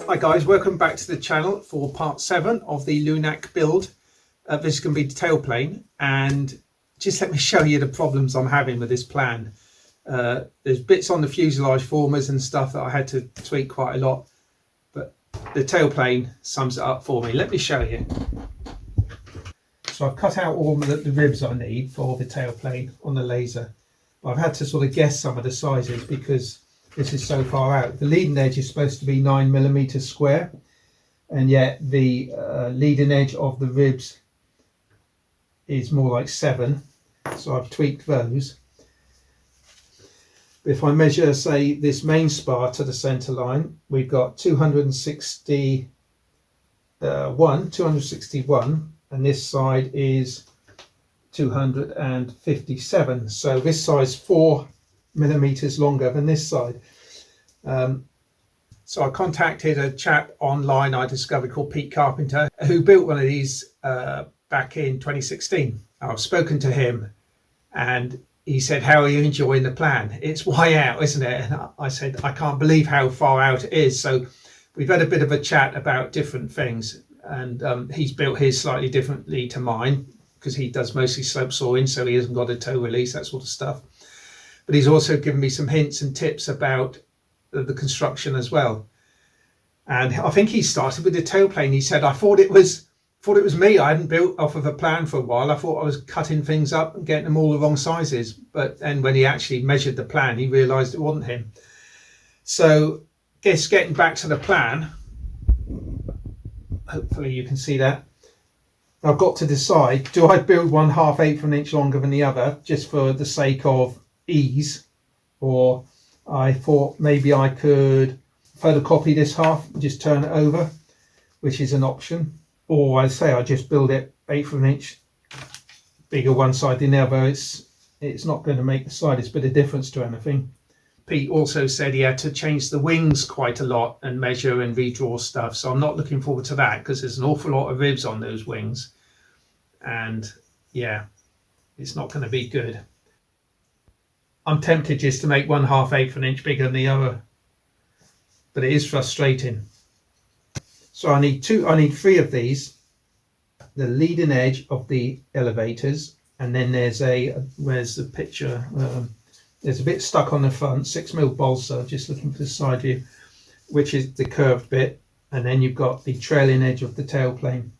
Hi guys, welcome back to the channel for part 7 of the Lunak build. This is going to be the tailplane, and just let me show you the problems I'm having with this plan. There's bits on the fuselage formers and stuff that I had to tweak quite a lot, but the tailplane sums it up for me. Let me show you. So I've cut out all the ribs I need for the tailplane on the laser. I've had to sort of guess some of the sizes because this is so far out. The leading edge is supposed to be 9mm square, and yet the leading edge of the ribs is more like 7, so I've tweaked those. If I measure, say, this main spar to the center line, we've got 261, and this side is 257. So this side's 4mm longer than this side. So I contacted a chap online I discovered called Pete Carpenter, who built one of these back in 2016. I've spoken to him and he said, "How are you enjoying the plan? It's way out, isn't it?" And I said, "I can't believe how far out it is." So we've had a bit of a chat about different things, and he's built his slightly differently to mine because he does mostly slope sawing, so he hasn't got a toe release, that sort of stuff. But he's also given me some hints and tips about the construction as well. And I think he started with the tailplane. He said, I thought it was me. I hadn't built off of a plan for a while. I thought I was cutting things up and getting them all the wrong sizes. But then when he actually measured the plan, he realised it wasn't him. So guess getting back to the plan, hopefully you can see that. I've got to decide, do I build one 1/2 of an inch longer than the other just for the sake of ease, or I thought maybe I could photocopy this half and just turn it over, which is an option, or I say I just build it 1/8 of an inch bigger one side than the other. It's not going to make the slightest bit of difference to anything. Pete also said he had to change the wings quite a lot and measure and redraw stuff, so I'm not looking forward to that because there's an awful lot of ribs on those wings, and yeah, it's not going to be good. I'm tempted just to make one 1/2 of an inch bigger than the other, but it is frustrating. So I need 3 of these, the leading edge of the elevators, and then there's where's the picture? There's a bit stuck on the front, 6mm balsa, just looking for the side view, which is the curved bit, and then you've got the trailing edge of the tailplane,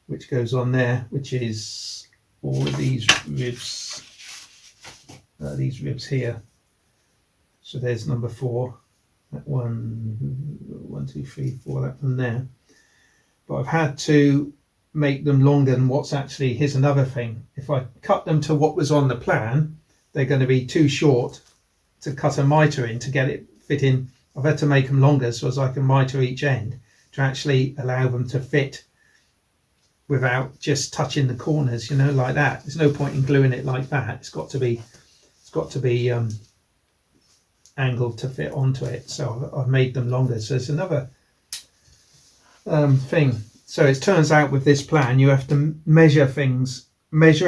which goes on there, which is all of these ribs. These ribs here. So there's number 4, that one, 2, 3, 4, that one there. But I've had to make them longer than what's actually, here's another thing. If I cut them to what was on the plan, they're going to be too short to cut a mitre in to get it fit in. I've had to make them longer so as I can mitre each end to actually allow them to fit without just touching the corners, you know, like that. There's no point in gluing it like that. It's got to be angled to fit onto it, so I've made them longer. So it's another thing. So it turns out with this plan you have to measure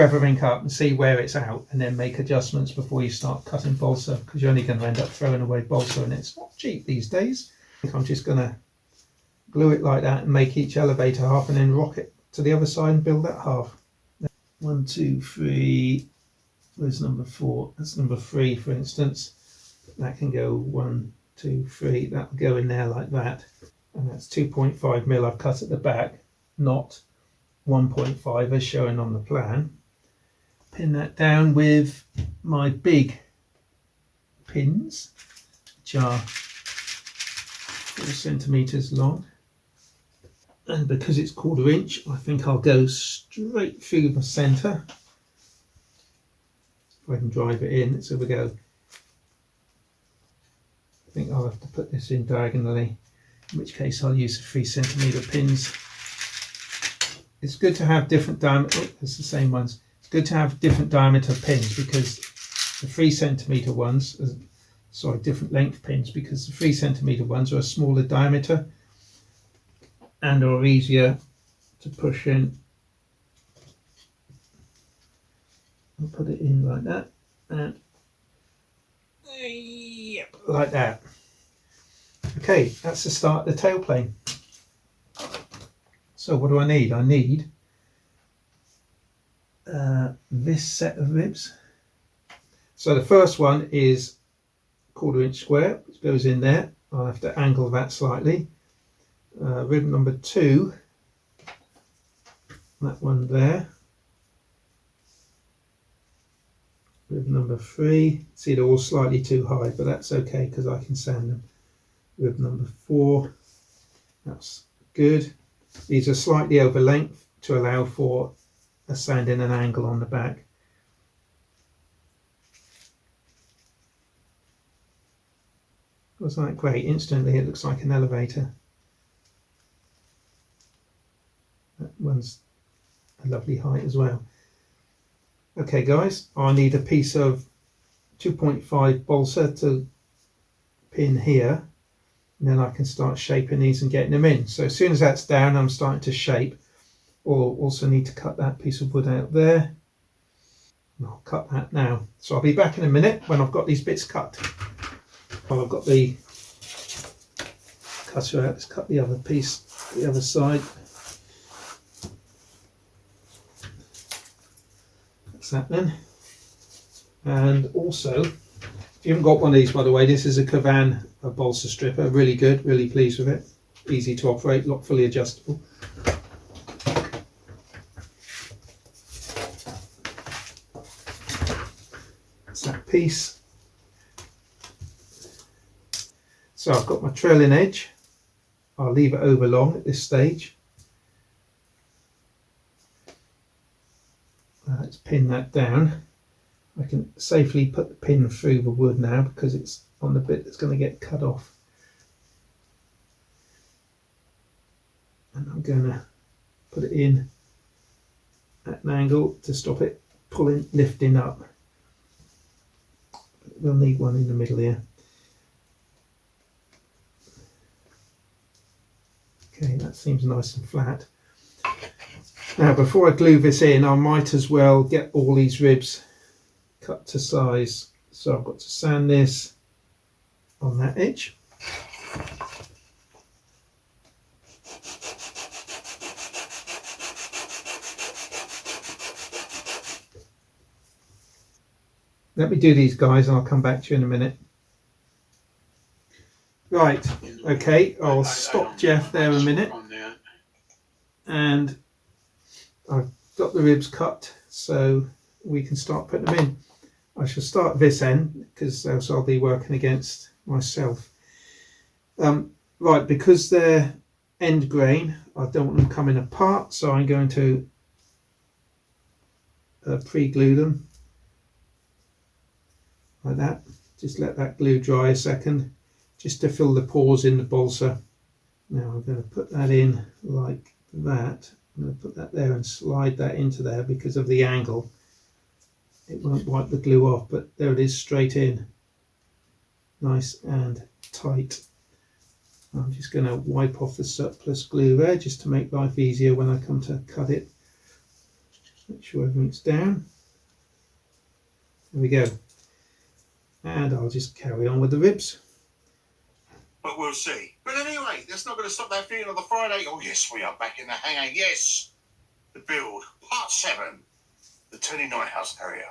everything up and see where it's out, and then make adjustments before you start cutting balsa, because you're only going to end up throwing away balsa, and it's not cheap these days. I think I'm just going to glue it like that and make each elevator half, and then rock it to the other side and build that half. 1, 2, 3. Where's number 4? That's number 3, for instance. That can go 1, 2, 3. That'll go in there like that. And that's 2.5mm I've cut at the back, not 1.5 as shown on the plan. Pin that down with my big pins, which are 4cm long. And because it's 1/4 inch, I think I'll go straight through the centre. I can drive it in, so we go. I think I'll have to put this in diagonally, in which case I'll use the 3cm pins. It's good to have different diameter. Oh, it's the same ones. It's good to have different diameter pins because the 3cm ones, different length pins, because the 3cm ones are a smaller diameter and are easier to push in. I'll put it in like that, and yep, like that. Okay, that's the start of the tailplane. So what do I need? I need this set of ribs. So the first one is 1/4 inch square, which goes in there. I'll have to angle that slightly. Rib number 2, that one there. Rib number 3, see they're all slightly too high, but that's okay because I can sand them. Rib number 4, that's good. These are slightly over length to allow for a sanding and angle on the back. Wasn't that great? Instantly it looks like an elevator. That one's a lovely height as well. Okay guys, I need a piece of 2.5 balsa to pin here, and then I can start shaping these and getting them in. So as soon as that's down, I'm starting to shape. I'll also need to cut that piece of wood out there. I'll cut that now. So I'll be back in a minute when I've got these bits cut. While I've got the cutter out, let's cut the other piece, the other side. That's that then. And also, if you haven't got one of these, by the way, this is a Cavan balsa stripper. Really good, really pleased with it. Easy to operate, not fully adjustable. That's that piece. So I've got my trailing edge. I'll leave it over long at this stage. Let's pin that down. I can safely put the pin through the wood now because it's on the bit that's going to get cut off. And I'm going to put it in at an angle to stop it lifting up. We'll need one in the middle here. Okay, that seems nice and flat. Now before I glue this in, I might as well get all these ribs cut to size. So I've got to sand this on that edge. Let me do these guys and I'll come back to you in a minute. Right, okay, I'll stop Jeff there a minute. And I've got the ribs cut so we can start putting them in. I shall start this end because else I'll be working against myself. Right, because they're end grain, I don't want them coming apart, so I'm going to pre-glue them like that. Just let that glue dry a second, just to fill the pores in the balsa. Now I'm going to put that in like that. I'm going to put that there and slide that into there because of the angle. It won't wipe the glue off, but there it is, straight in. Nice and tight. I'm just going to wipe off the surplus glue there just to make life easier when I come to cut it. Just make sure everything's down. There we go. And I'll just carry on with the ribs. But we'll see. But anyway, that's not going to stop that feeling on the Friday. Oh yes, we are back in the hangar. Yes, the build, part 7, the Tony Nighthouse Terrier.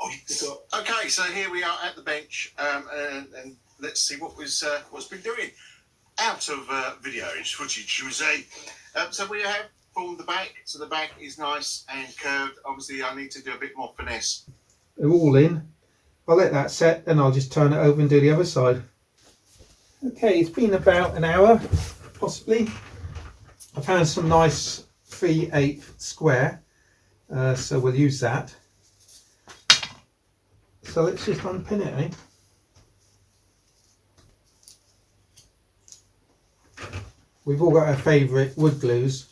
Oh yes. Okay, so here we are at the bench, and let's see what's been doing out of video footage, should we say? So we have formed the back. So the back is nice and curved. Obviously, I need to do a bit more finesse. They're all in. I'll let that set, and I'll just turn it over and do the other side. Okay, it's been about an hour, possibly. I found some nice 3/8 square, so we'll use that. So let's just unpin it, eh? We've all got our favourite wood glues,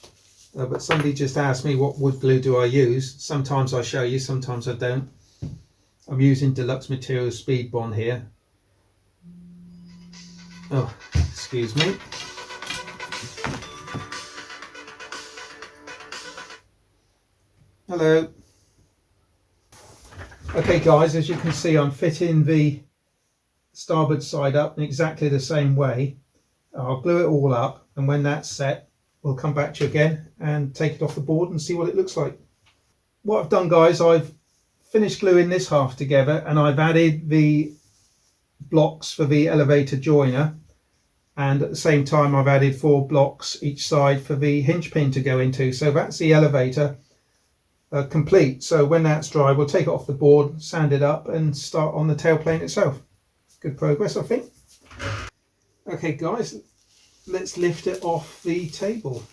but somebody just asked me what wood glue do I use. Sometimes I show you, sometimes I don't. I'm using Deluxe Materials Speed Bond here. Oh, excuse me. Hello. Okay guys, as you can see, I'm fitting the starboard side up in exactly the same way. I'll glue it all up, and when that's set, we'll come back to you again and take it off the board and see what it looks like. What I've done, guys, I've finished gluing this half together, and I've added the blocks for the elevator joiner, and at the same time I've added 4 blocks each side for the hinge pin to go into. So that's the elevator complete. So when that's dry, we'll take it off the board, sand it up, and start on the tailplane itself. Good progress, I think. Okay guys, let's lift it off the table.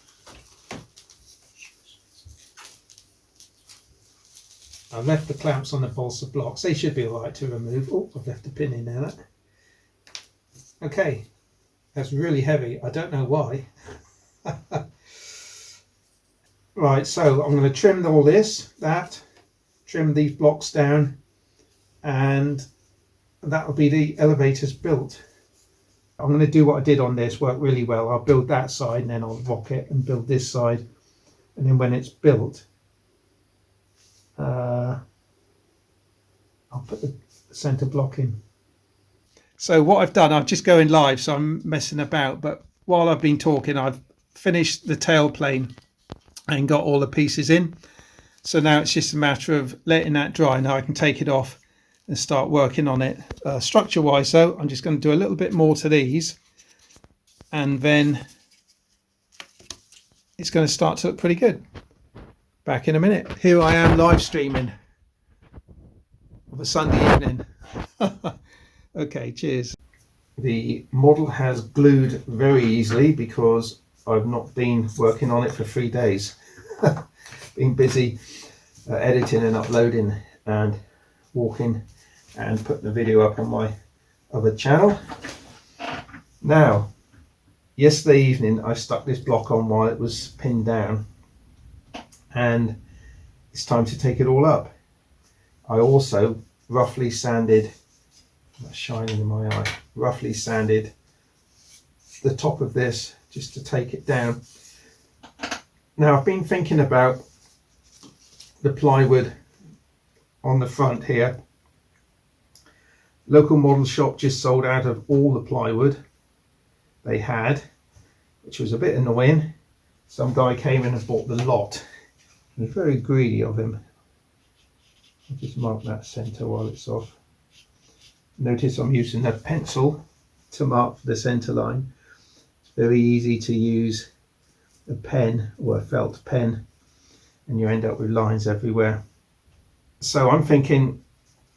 I've left the clamps on the balsa blocks. They should be alright to remove. Oh, I've left a pin in there. Okay, that's really heavy. I don't know why. Right, so I'm going to trim all this, trim these blocks down, and that will be the elevators built. I'm going to do what I did on this, work really well. I'll build that side and then I'll rock it and build this side. And then when it's built, I'll put the centre block in. So what I've done, I'm just going live, so I'm messing about. But while I've been talking, I've finished the tailplane and got all the pieces in. So now it's just a matter of letting that dry. Now I can take it off and start working on it. Structure wise though, I'm just going to do a little bit more to these, and then it's going to start to look pretty good. Back in a minute. Here I am live streaming of a Sunday evening. Okay, cheers. The model has glued very easily because I've not been working on it for 3 days. Been busy editing and uploading and walking and putting the video up on my other channel. Now, yesterday evening I stuck this block on while it was pinned down, and it's time to take it all up. I also roughly sanded, that's shining in my eye, roughly sanded the top of this just to take it down. Now I've been thinking about the plywood on the front here. Local model shop just sold out of all the plywood they had, which was a bit annoying. Some guy came in and bought the lot. It was very greedy of him. I'll just mark that centre while it's off. Notice I'm using a pencil to mark the centre line. It's very easy to use a pen or a felt pen and you end up with lines everywhere. So I'm thinking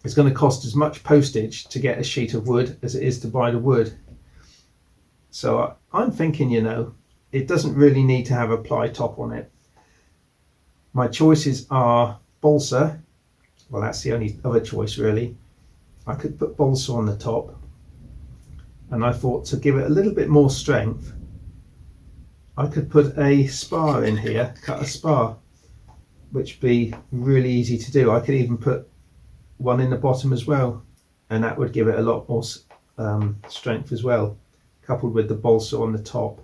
it's going to cost as much postage to get a sheet of wood as it is to buy the wood. So I'm thinking, you know, it doesn't really need to have a ply top on it. My choices are balsa. Well, that's the only other choice really. I could put balsa on the top, and I thought to give it a little bit more strength, I could put a spar in here, cut a spar, which would be really easy to do. I could even put one in the bottom as well, and that would give it a lot more strength as well, coupled with the balsa on the top.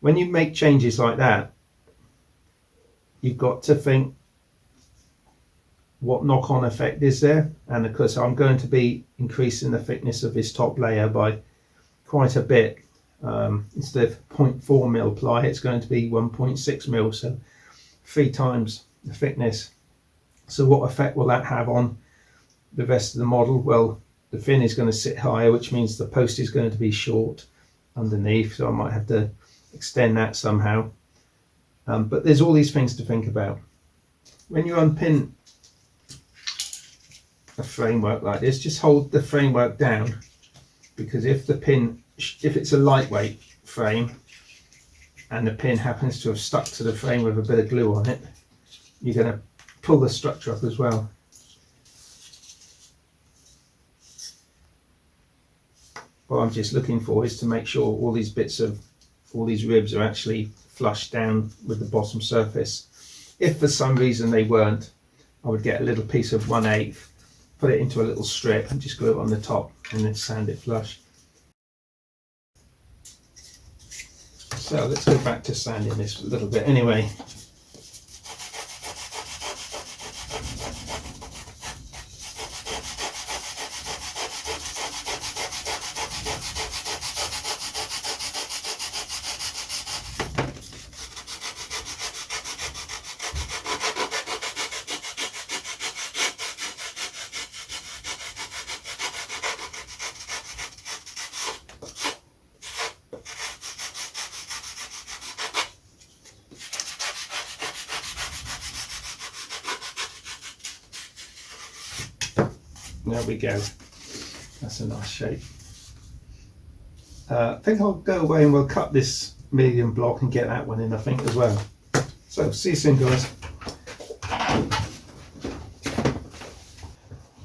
When you make changes like that, you've got to think what knock-on effect is there, and of course I'm going to be increasing the thickness of this top layer by quite a bit. Instead of 0.4 mil ply, it's going to be 1.6 mil, so 3 times the thickness. So what effect will that have on the rest of the model? Well, the fin is going to sit higher, which means the post is going to be short underneath, so I might have to extend that somehow. But there's all these things to think about. When you unpin a framework like this, just hold the framework down, because if it's a lightweight frame and the pin happens to have stuck to the frame with a bit of glue on it, you're going to pull the structure up as well. What I'm just looking for is to make sure all these ribs are actually flush down with the bottom surface. If for some reason they weren't, I would get a little piece of 1/8, put it into a little strip and just glue it on the top and then sand it flush. So let's go back to sanding this a little bit anyway. There we go. That's a nice shape. I think I'll go away and we'll cut this medium block and get that one in, I think, as well. So, see you soon, guys.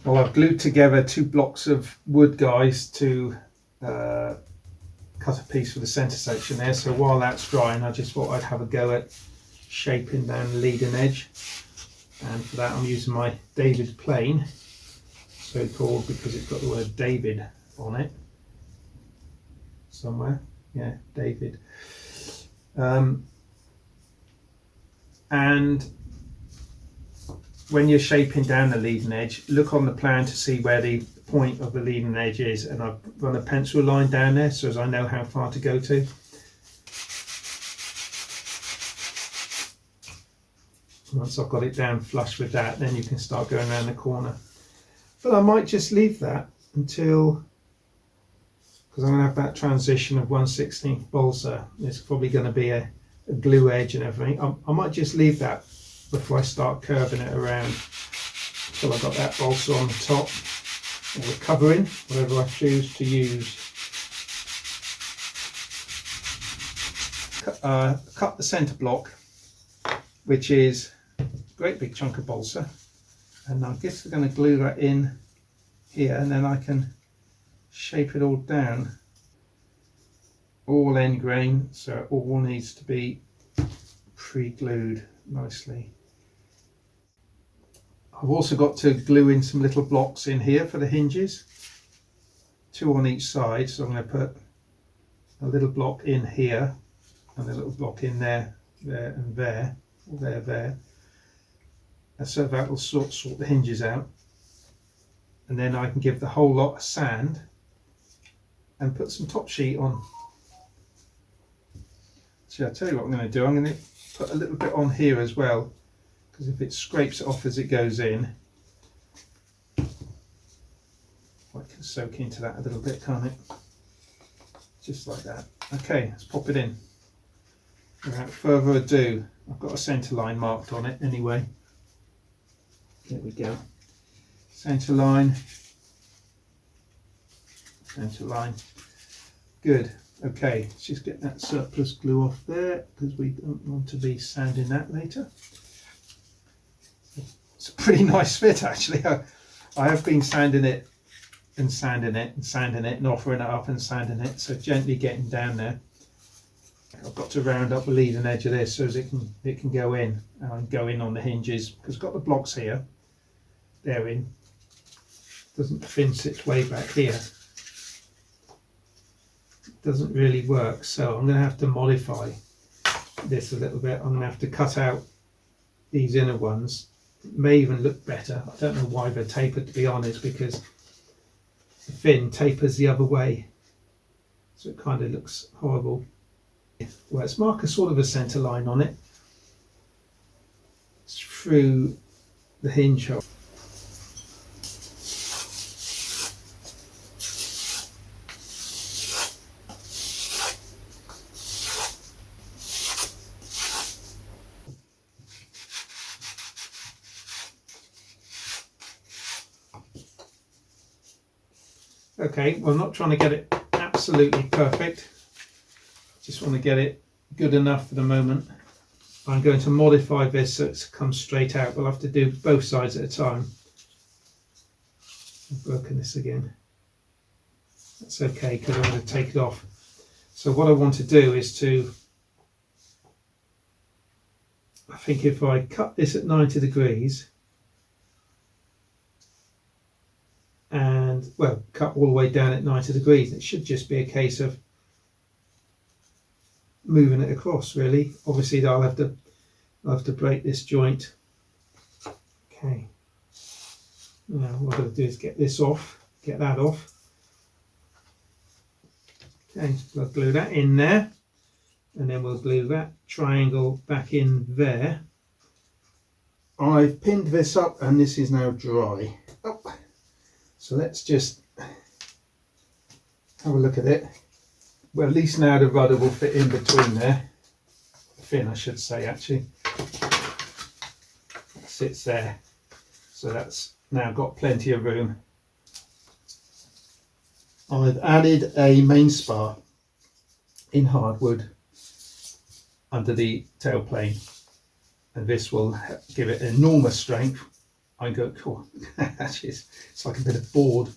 Well, I've glued together 2 blocks of wood, guys, to cut a piece for the centre section there. So while that's drying, I just thought I'd have a go at shaping down the leading edge. And for that, I'm using my David plane, so called because it's got the word David on it somewhere. Yeah, David. And when you're shaping down the leading edge, look on the plan to see where the point of the leading edge is, and I've run a pencil line down there so as I know how far to go to. Once I've got it down flush with that, then you can start going around the corner. But I might just leave that until, because I'm going to have that transition of 1/16 balsa. It's probably going to be a glue edge and everything. I might just leave that before I start curving it around until I've got that balsa on the top, or the covering, whatever I choose to use. Cut the centre block, which is a great big chunk of balsa, and I guess we're going to glue that in here, and then I can shape it all down, all end grain, so it all needs to be pre-glued nicely. I've also got to glue in some little blocks in here for the hinges, 2 on each side, so I'm going to put a little block in here and a little block in there, there and there, or there, and so that will sort the hinges out, and then I can give the whole lot a sand and put some top sheet on. So I'll tell you what I'm going to do, I'm going to put a little bit on here as well, because if it scrapes it off as it goes in, I can soak into that a little bit, can't it? Just like that. Okay, let's pop it in. Without further ado, I've got a centre line marked on it anyway. There we go. Centre line. Centre line. Good. Okay, let's just get that surplus glue off there, because we don't want to be sanding that later. It's a pretty nice fit, actually. I have been sanding it and sanding it and sanding it and offering it up and sanding it, so gently getting down there. I've got to round up the leading edge of this so as it can go in, and I can go in on the hinges, because I've got the blocks here. They're in. Doesn't fence its way back here. It doesn't really work, so I'm going to have to modify this a little bit. I'm going to have to cut out these inner ones. It may even look better. I don't know why they're tapered, to be honest, because the fin tapers the other way, so it kind of looks horrible. Well, let's mark a sort of a centre line on it. It's through the hinge hole. Okay, well, I'm not trying to get it absolutely perfect. Just want to get it good enough for the moment. I'm going to modify this so it comes straight out. We'll have to do both sides at a time. I've broken this again. That's okay, because I'm going to take it off. So what I want to do is to, I think if I cut this at 90 degrees and, well, cut all the way down at 90 degrees, it should just be a case of moving it across, really. Obviously I'll have to break this joint. Okay, now what I've got to do is get this off, get that off. Okay, so I'll glue that in there, and then we'll glue that triangle back in there. I've pinned this up and this is now dry. Oh. So let's just have a look at it. Well, at least now the rudder will fit in between there. The fin, I should say, actually. It sits there. So that's now got plenty of room. I've added a main spar in hardwood under the tailplane, and this will give it enormous strength. I go, cool, it's like a bit of board.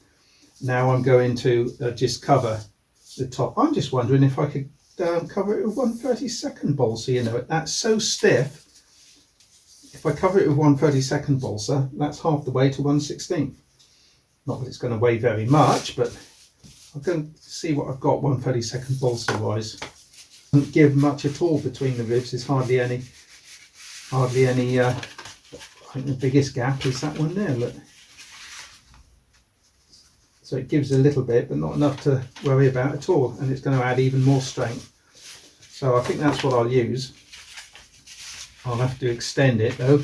Now I'm going to just cover the top. I'm just wondering if I could cover it with 1/32 balsa. You know, that's so stiff. If I cover it with 1/32 balsa, that's half the way to 1/16. Not that it's going to weigh very much, but I'm going to see what I've got 1/32 balsa wise. Doesn't give much at all between the ribs. There's hardly any. I think the biggest gap is that one there. Look. So it gives a little bit, but not enough to worry about at all, and it's going to add even more strength. So I think that's what I'll use. I'll have to extend it though.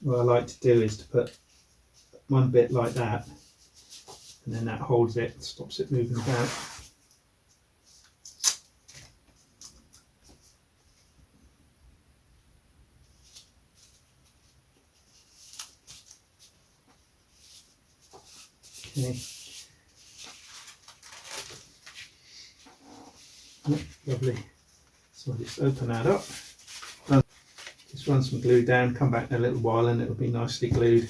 What I like to do is to put one bit like that, and then that holds it, stops it moving about. Okay. Oh, lovely. So I'll just open that up. Just run some glue down, come back in a little while and it'll be nicely glued.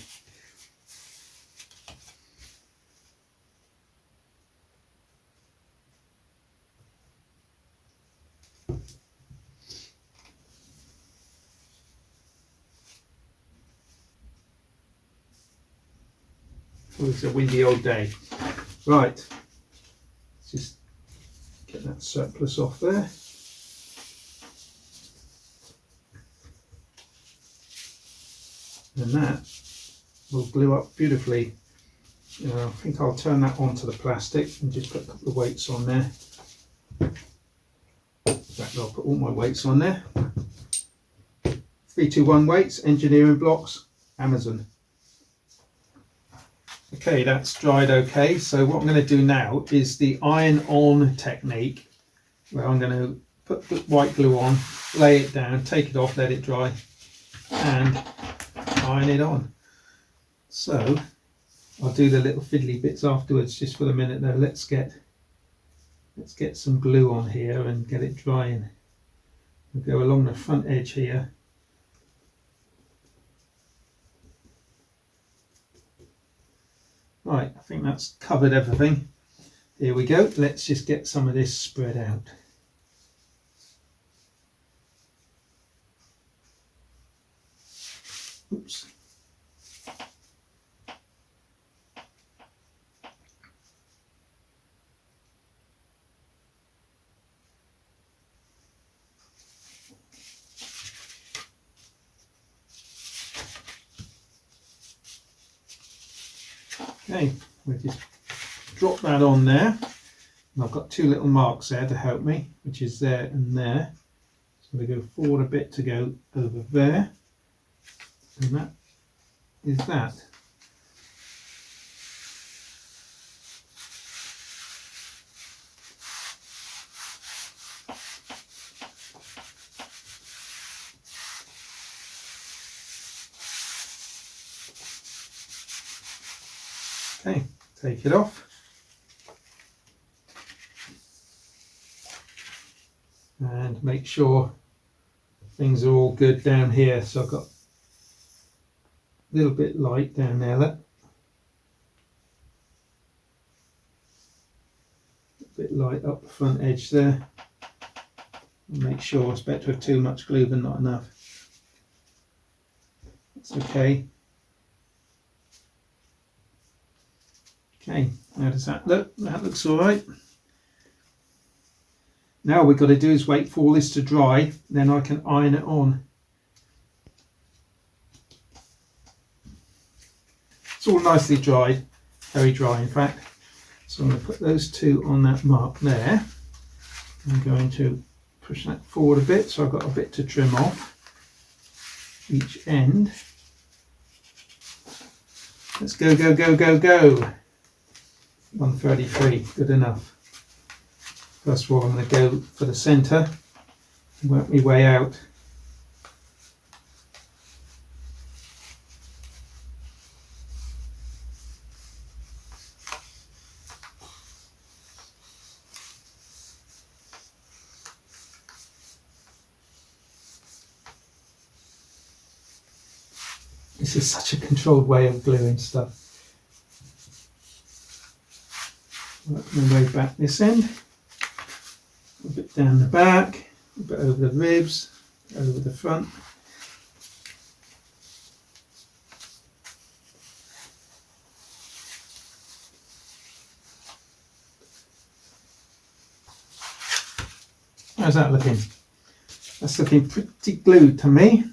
Oh, it's a windy old day. Right, let's just get that surplus off there. And that will glue up beautifully. I think I'll turn that onto the plastic and just put a couple of weights on there. In fact, I'll put all my weights on there. 321 weights, engineering blocks, Amazon. Okay, that's dried okay. So what I'm going to do now is the iron on technique, where I'm going to put the white glue on, lay it down, take it off, let it dry, and iron it on. So I'll do the little fiddly bits afterwards. Just for the minute though, let's get some glue on here and get it drying. We'll go along the front edge here. Right, I think that's covered everything. Here we go. Let's just get some of this spread out. Oops. Okay, we just drop that on there. And I've got two little marks there to help me, which is there and there. So we go forward a bit to go over there. And that is that. Okay, take it off. And make sure things are all good down here. So I've got a little bit light down there, look. A bit light up the front edge there. Make sure it's better with too much glue than not enough. That's okay. Okay, how does that look? That looks all right. Now all we've got to do is wait for all this to dry, then I can iron it on. It's all nicely dried, very dry in fact. So I'm going to put those two on that mark there. I'm going to push that forward a bit so I've got a bit to trim off each end. Let's go, go, go, go, go. 133, good enough. First of all, I'm going to go for the centre and work my way out. This is such a controlled way of gluing stuff. Work my way back this end, a bit down the back, a bit over the ribs, over the front. How's that looking? That's looking pretty glued to me.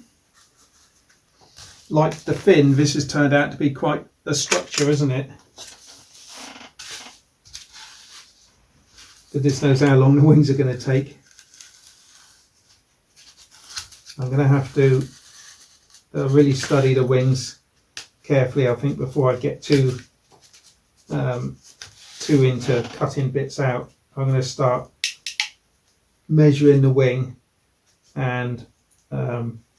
Like the fin, this has turned out to be quite a structure, isn't it? Goodness knows how long the wings are going to take. I'm going to have to really study the wings carefully, I think, before I get too into cutting bits out. I'm going to start measuring the wing and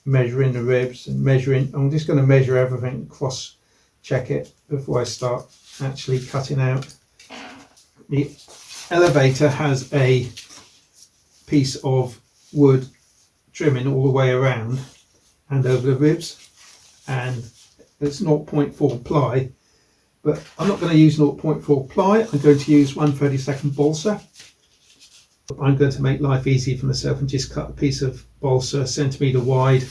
measuring the ribs and measuring. I'm just going to measure everything, cross check it before I start actually cutting out. The elevator has a piece of wood trimming all the way around and over the ribs, and it's 0.4 ply, but I'm not going to use 0.4 ply. I'm going to use 1/32 balsa. I'm going to make life easy for myself and just cut a piece of balsa 1 centimetre wide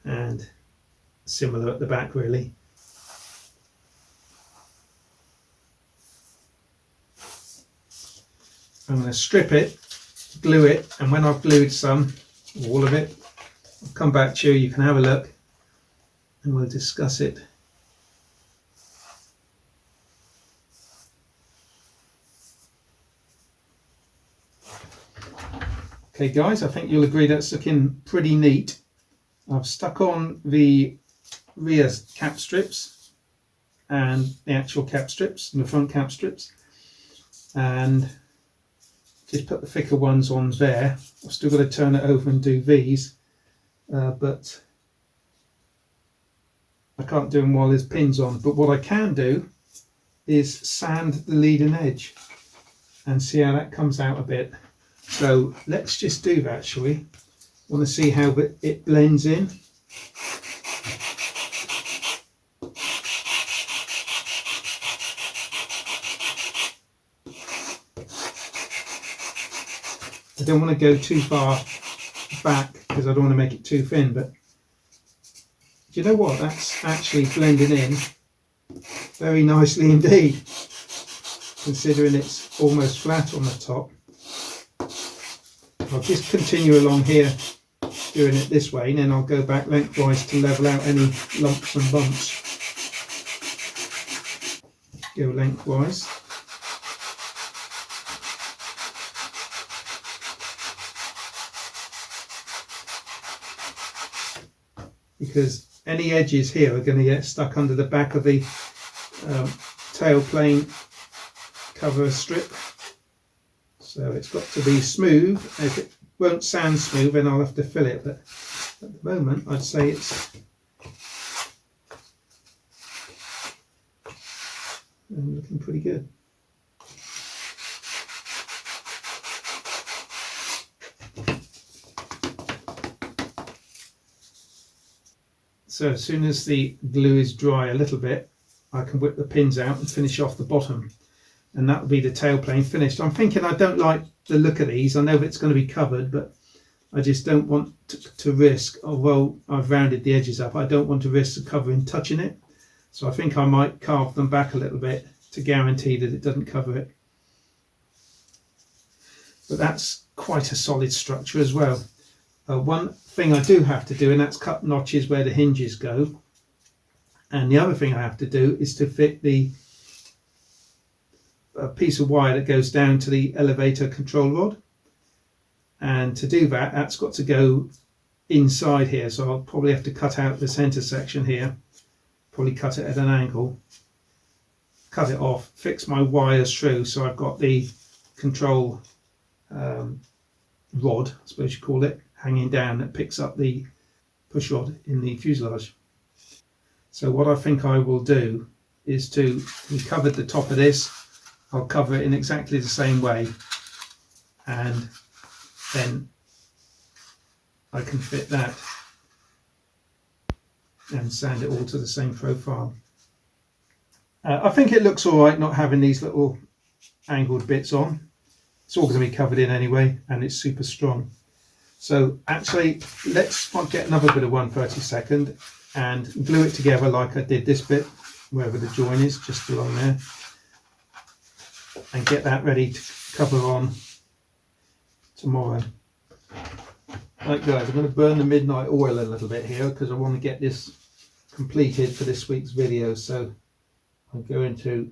and similar at the back, really. I'm going to strip it, glue it, and when I've glued some, all of it, I'll come back to you, you can have a look and we'll discuss it. Okay guys, I think you'll agree that's looking pretty neat. I've stuck on the rear cap strips and the actual cap strips and the front cap strips, and just put the thicker ones on there. I've still got to turn it over and do these, but I can't do them while there's pins on. But what I can do is sand the leading edge and see how that comes out a bit. So let's just do that, shall we? Want to see how it blends in. I don't want to go too far back because I don't want to make it too thin, but do you know what? That's actually blending in very nicely indeed, considering it's almost flat on the top. I'll just continue along here doing it this way, and then I'll go back lengthwise to level out any lumps and bumps. Go lengthwise. Because any edges here are going to get stuck under the back of the tail plane cover strip. So it's got to be smooth. If it won't sound smooth, then I'll have to fill it. But at the moment, I'd say it's looking pretty good. So as soon as the glue is dry a little bit, I can whip the pins out and finish off the bottom. And that will be the tail plane finished. I'm thinking I don't like the look of these. I know it's going to be covered, but I just don't want to risk, although I've rounded the edges up, I don't want to risk the covering touching it. So I think I might carve them back a little bit to guarantee that it doesn't cover it. But that's quite a solid structure as well. One thing I do have to do, and that's cut notches where the hinges go. And the other thing I have to do is to fit a piece of wire that goes down to the elevator control rod. And to do that, that's got to go inside here. So I'll probably have to cut out the center section here, probably cut it at an angle, cut it off, fix my wires through. So I've got the control rod, I suppose you call it, hanging down that picks up the push rod in the fuselage. So what I think I will do is we covered the top of this, I'll cover it in exactly the same way, and then I can fit that and sand it all to the same profile. I think it looks all right not having these little angled bits on. It's all going to be covered in anyway, and it's super strong. So actually, let's get another bit of 1/32 and glue it together like I did this bit, wherever the join is, just along there, and get that ready to cover on tomorrow. Right guys, I'm going to burn the midnight oil a little bit here because I want to get this completed for this week's video. So I'm going to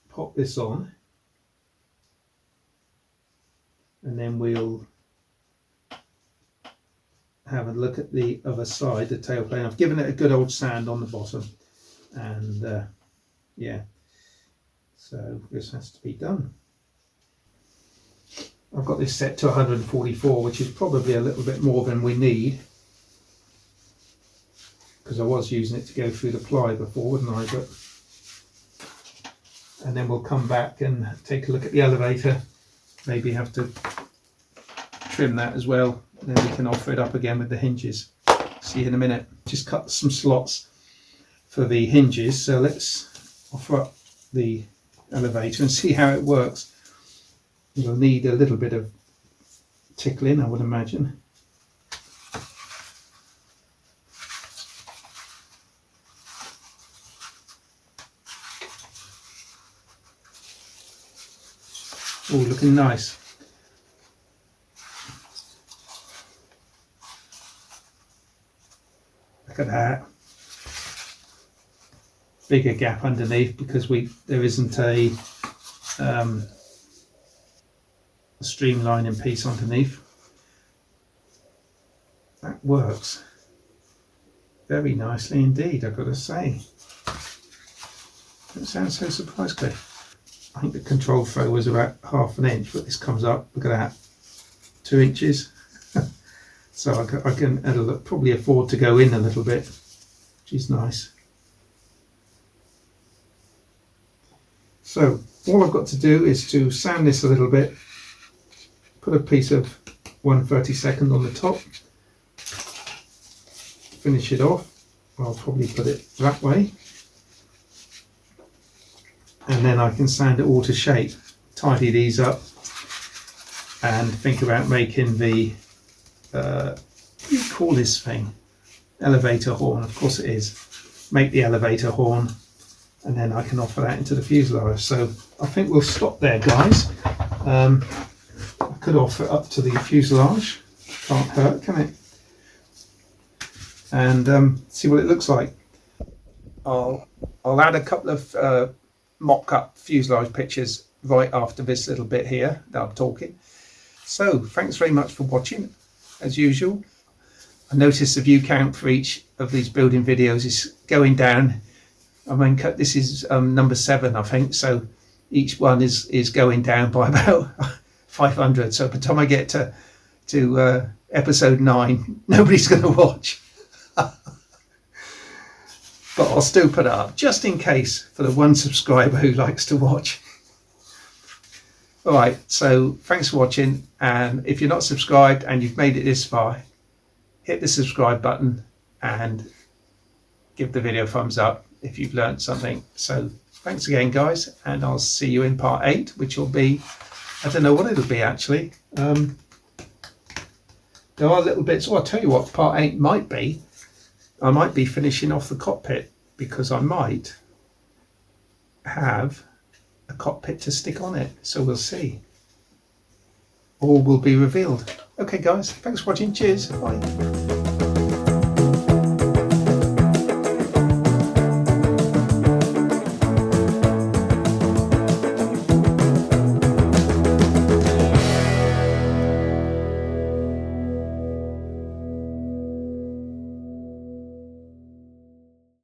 pop this on, and then we'll have a look at the other side, the tail plane. I've given it a good old sand on the bottom, and yeah, so this has to be done. I've got this set to 144, which is probably a little bit more than we need, because I was using it to go through the ply before, wouldn't I? But and then we'll come back and take a look at the elevator, maybe have to trim that as well, and then we can offer it up again with the hinges. See you in a minute. Just cut some slots for the hinges, so let's offer up the elevator and see how it works. You'll need a little bit of tickling, I would imagine. Oh, looking nice. Look at that. Bigger gap underneath because there isn't a streamlining piece underneath. That works very nicely indeed, I've got to say. Don't sound so surprised, Cliff. I think the control throw was about 1/2 inch, but this comes up, look at that, 2 inches. So I can probably afford to go in a little bit, which is nice. So all I've got to do is to sand this a little bit, put a piece of 1/32 on the top, finish it off. I'll probably put it that way, and then I can sand it all to shape, tidy these up, and think about making the what do you call this thing? Elevator horn, of course it is. Make the elevator horn, and then I can offer that into the fuselage. So I think we'll stop there, guys. I could offer it up to the fuselage, can't hurt, can it? And see what it looks like. I'll add a couple of mock-up fuselage pictures right after this little bit here that I'm talking. So thanks very much for watching. As usual, I noticed the view count for each of these building videos is going down. I mean, this is number 7, I think, so each one is going down by about 500. So by the time I get to episode 9, nobody's going to watch. But I'll still put it up just in case for the one subscriber who likes to watch. Alright, so thanks for watching, and if you're not subscribed and you've made it this far, hit the subscribe button and give the video a thumbs up if you've learned something. So thanks again, guys, and I'll see you in part 8, which will be, I don't know what it'll be actually. There are little bits. I'll tell you what part 8 might be. I might be finishing off the cockpit, because I might have a cockpit to stick on it, so we'll see. All will be revealed. Okay guys, thanks for watching, cheers, bye.